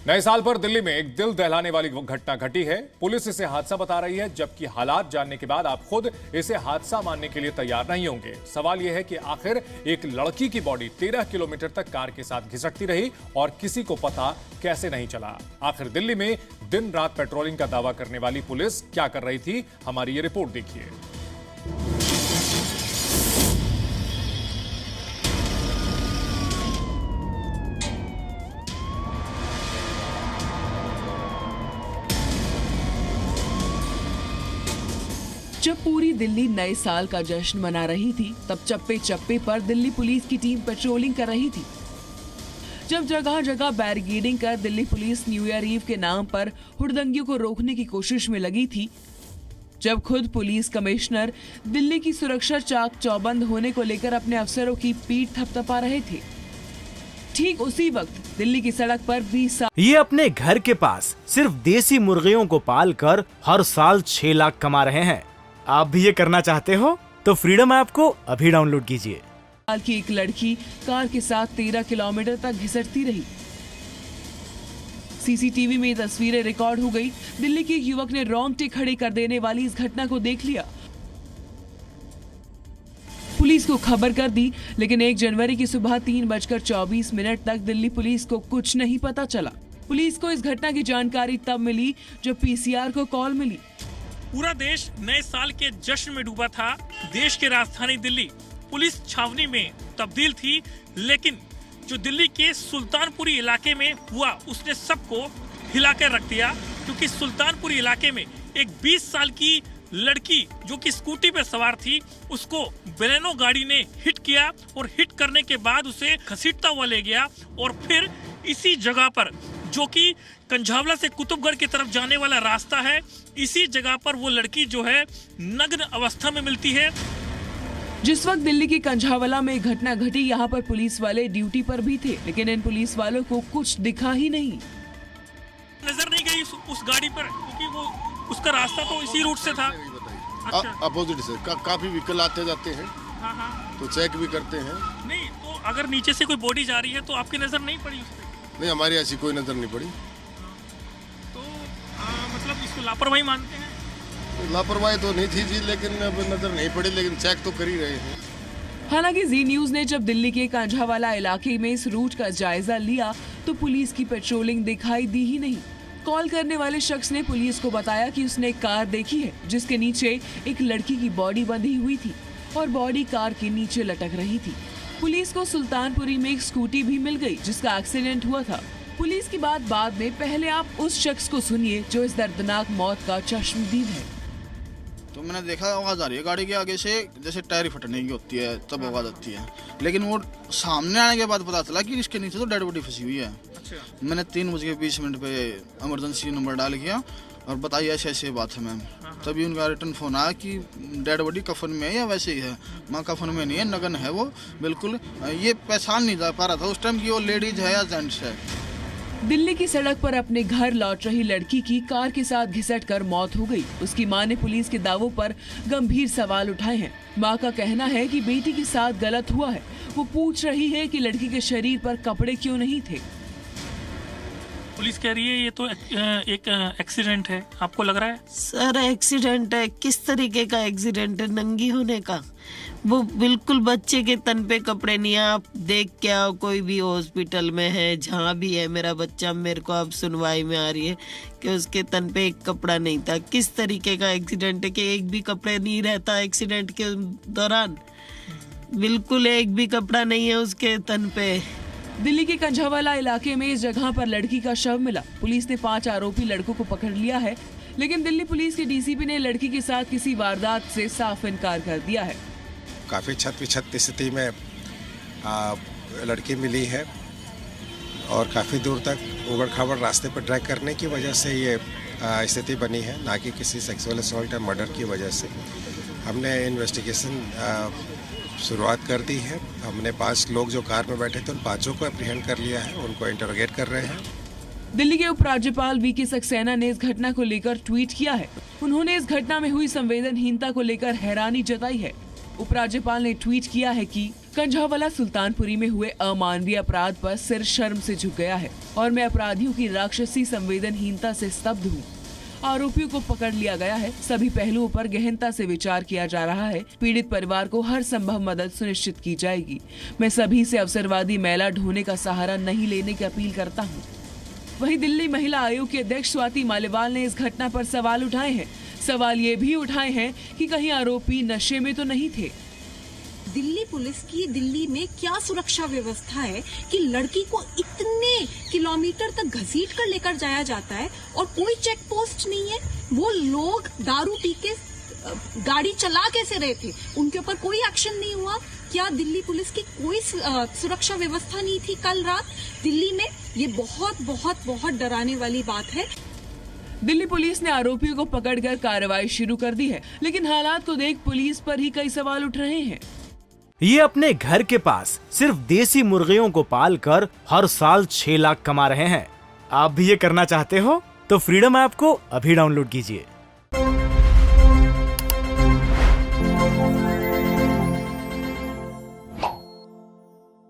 नए साल पर दिल्ली में एक दिल दहलाने वाली घटना घटी है। पुलिस इसे हादसा बता रही है, जबकि हालात जानने के बाद आप खुद इसे हादसा मानने के लिए तैयार नहीं होंगे। सवाल यह है कि आखिर एक लड़की की बॉडी 13 किलोमीटर तक कार के साथ घिसटती रही और किसी को पता कैसे नहीं चला। आखिर दिल्ली में दिन रात पेट्रोलिंग का दावा करने वाली पुलिस क्या कर रही थी, हमारी ये रिपोर्ट देखिए। जब पूरी दिल्ली नए साल का जश्न मना रही थी, तब चप्पे चप्पे पर दिल्ली पुलिस की टीम पेट्रोलिंग कर रही थी। जब जगह जगह बैरिकेडिंग कर Delhi police new year eve के नाम पर हुड़दंगियों को रोकने की कोशिश में लगी थी, जब खुद पुलिस कमिश्नर दिल्ली की सुरक्षा चाक चौबंद होने को लेकर अपने अफसरों की पीठ थपथपा रहे थे, ठीक उसी वक्त दिल्ली की सड़क पर 20 साल ये अपने घर के पास सिर्फ देसी मुर्गियों को पाल कर हर साल 6 लाख कमा रहे हैं। आप भी ये करना चाहते हो तो फ्रीडम ऐप को अभी डाउनलोड कीजिए। साल की एक लड़की कार के साथ 13 किलोमीटर तक घिसटती रही। सीसीटीवी में ये तस्वीरें रिकॉर्ड हो गई। दिल्ली के एक युवक ने रोंगटे खड़े कर देने वाली इस घटना को देख लिया, पुलिस को खबर कर दी, लेकिन 1 जनवरी की सुबह 3:24 तक दिल्ली पुलिस को कुछ नहीं पता चला। पुलिस को इस घटना की जानकारी तब मिली जब पीसीआर को कॉल मिली। पूरा देश नए साल के जश्न में डूबा था। देश की राजधानी दिल्ली पुलिस छावनी में तब्दील थी, लेकिन जो दिल्ली के सुल्तानपुरी इलाके में हुआ उसने सबको हिला कर रख दिया, क्योंकि सुल्तानपुरी इलाके में एक 20 साल की लड़की जो कि स्कूटी पर सवार थी, उसको बेलेनो गाड़ी ने हिट किया और हिट करने के बाद उसे घसीटता हुआ ले गया और फिर इसी जगह पर, जो कि कंझावला से कुतुबगढ़ की तरफ जाने वाला रास्ता है, इसी जगह पर वो लड़की जो है नग्न अवस्था में मिलती है। जिस वक्त दिल्ली की कंझावला में घटना घटी, यहाँ पर पुलिस वाले ड्यूटी पर भी थे, लेकिन इन पुलिस वालों को कुछ दिखा ही नहीं। नजर नहीं गई उस गाड़ी पर, क्योंकि वो उसका रास्ता तो इसी रूट से था। अच्छा। अपोजिट से काफी व्हीकल आते जाते हैं। हाँ। तो चेक भी करते हैं। नहीं तो अगर नीचे से कोई बॉडी जा रही है तो आपकी नजर नहीं पड़ी उस पर? नहीं, हमारी ऐसी कोई नजर नहीं पड़ी। तो मतलब इसको लापरवाही मानते हैं? लापरवाही तो नहीं थी जी, लेकिन अब नजर नहीं पड़ी, लेकिन चेक तो कर ही रहे हैं। हालांकि जी न्यूज ने जब दिल्ली के कांझावाला इलाके में इस रूट का जायजा लिया तो पुलिस की पेट्रोलिंग दिखाई दी ही नहीं। कॉल करने वाले शख्स ने पुलिस को बताया कि उसने एक कार देखी है जिसके नीचे एक लड़की की बॉडी बंधी हुई थी और बॉडी कार के नीचे लटक रही थी। पुलिस को सुल्तानपुरी में एक स्कूटी भी मिल गई जिसका एक्सीडेंट हुआ था। पुलिस की बात बाद में, पहले आप उस शख्स को सुनिए जो इस दर्दनाक मौत का चश्मदीद है। तो मैंने देखा आवाज आ रही है गाड़ी के आगे से, जैसे टायर फटने की होती है तब आवाज आती है, लेकिन वो सामने आने के बाद पता चला कि इसके नीचे तो डेड बॉडी फंसी हुई है। अच्छा। मैंने 3:20 पे इमरजेंसी नंबर डाल किया और बताइए ऐसे ऐसे बात है मैम। तभी उनका रिटर्न फोन आया कि डेड बॉडी कफन में है या वैसे ही है। माँ कफन में नहीं है, नगन है वो बिल्कुल। ये पहचान नहीं जा पा रहा था उस टाइम की वो लेडीज है या जेंट्स है। दिल्ली की सड़क पर अपने घर लौट रही लड़की की कार के साथ घिसटकर मौत हो गई। उसकी मां ने पुलिस के दावों पर गंभीर सवाल उठाए हैं। मां का कहना है कि बेटी के साथ गलत हुआ है। वो पूछ रही है कि लड़की के शरीर पर कपड़े क्यों नहीं थे। पुलिस कह रही है ये तो एक एक्सीडेंट है। आपको लग रहा है? सर एक्सीडेंट है? किस तरीके का एक्सीडेंट है? नंगी होने का? वो बिल्कुल बच्चे के तन पे कपड़े नहीं है। आप देख के आओ, कोई भी हॉस्पिटल में है, जहाँ भी है मेरा बच्चा, मेरे को अब सुनवाई में आ रही है कि उसके तन पे एक कपड़ा नहीं था। किस तरीके का एक्सीडेंट है कि एक भी कपड़े नहीं रहता एक्सीडेंट के दौरान? बिल्कुल एक भी कपड़ा नहीं है उसके तन पे। दिल्ली के कंझावाला इलाके में इस जगह पर लड़की का शव मिला। पुलिस ने 5 आरोपी लड़कों को पकड़ लिया है, लेकिन दिल्ली पुलिस के डीसीपी ने लड़की के साथ किसी वारदात से साफ इनकार कर दिया है। काफ़ी क्षत स्थिति में लड़की मिली है और काफ़ी दूर तक उबड़ खाबड़ रास्ते पर ड्राइव करने की वजह से ये स्थिति बनी है, ना कि किसी सेक्सुअल असॉल्ट या मर्डर की वजह से। हमने इन्वेस्टिगेशन शुरुआत कर दी है। हमने 5 लोग जो कार में बैठे थे उन 5 को अप्रीहेंड कर लिया है, उनको इंटरोगेट कर रहे हैं। दिल्ली के उपराज्यपाल वीके सक्सेना ने इस घटना को लेकर ट्वीट किया है। उन्होंने इस घटना में हुई संवेदनहीनता को लेकर हैरानी जताई है। उपराज्यपाल ने ट्वीट किया है कि कंझावाला सुल्तानपुरी में हुए अमानवीय अपराध पर सिर शर्म से झुक गया है और मैं अपराधियों की राक्षसी संवेदनहीनता से स्तब्ध हूँ। आरोपियों को पकड़ लिया गया है, सभी पहलुओं पर गहनता से विचार किया जा रहा है। पीड़ित परिवार को हर संभव मदद सुनिश्चित की जाएगी। मैं सभी से अवसरवादी मैला ढोने का सहारा नहीं लेने की अपील करता हूँ। वहीं दिल्ली महिला आयोग की अध्यक्ष स्वाति मालीवाल ने इस घटना पर सवाल उठाए हैं। सवाल ये भी उठाए हैं कि कहीं आरोपी नशे में तो नहीं थे। दिल्ली पुलिस की दिल्ली में क्या सुरक्षा व्यवस्था है कि लड़की को इतने किलोमीटर तक घसीट कर लेकर जाया जाता है और कोई चेक पोस्ट नहीं है। वो लोग दारू पी के गाड़ी चला कैसे रहे थे, उनके ऊपर कोई एक्शन नहीं हुआ। क्या दिल्ली पुलिस की कोई सुरक्षा व्यवस्था नहीं थी कल रात दिल्ली में? ये बहुत बहुत बहुत डराने वाली बात है। दिल्ली पुलिस ने आरोपियों को पकड़कर कार्रवाई शुरू कर दी है, लेकिन हालात को देख पुलिस पर ही कई सवाल उठ रहे हैं। ये अपने घर के पास सिर्फ देसी मुर्गियों को पाल कर हर साल 6 लाख कमा रहे हैं। आप भी ये करना चाहते हो तो फ्रीडम ऐप को अभी डाउनलोड कीजिए।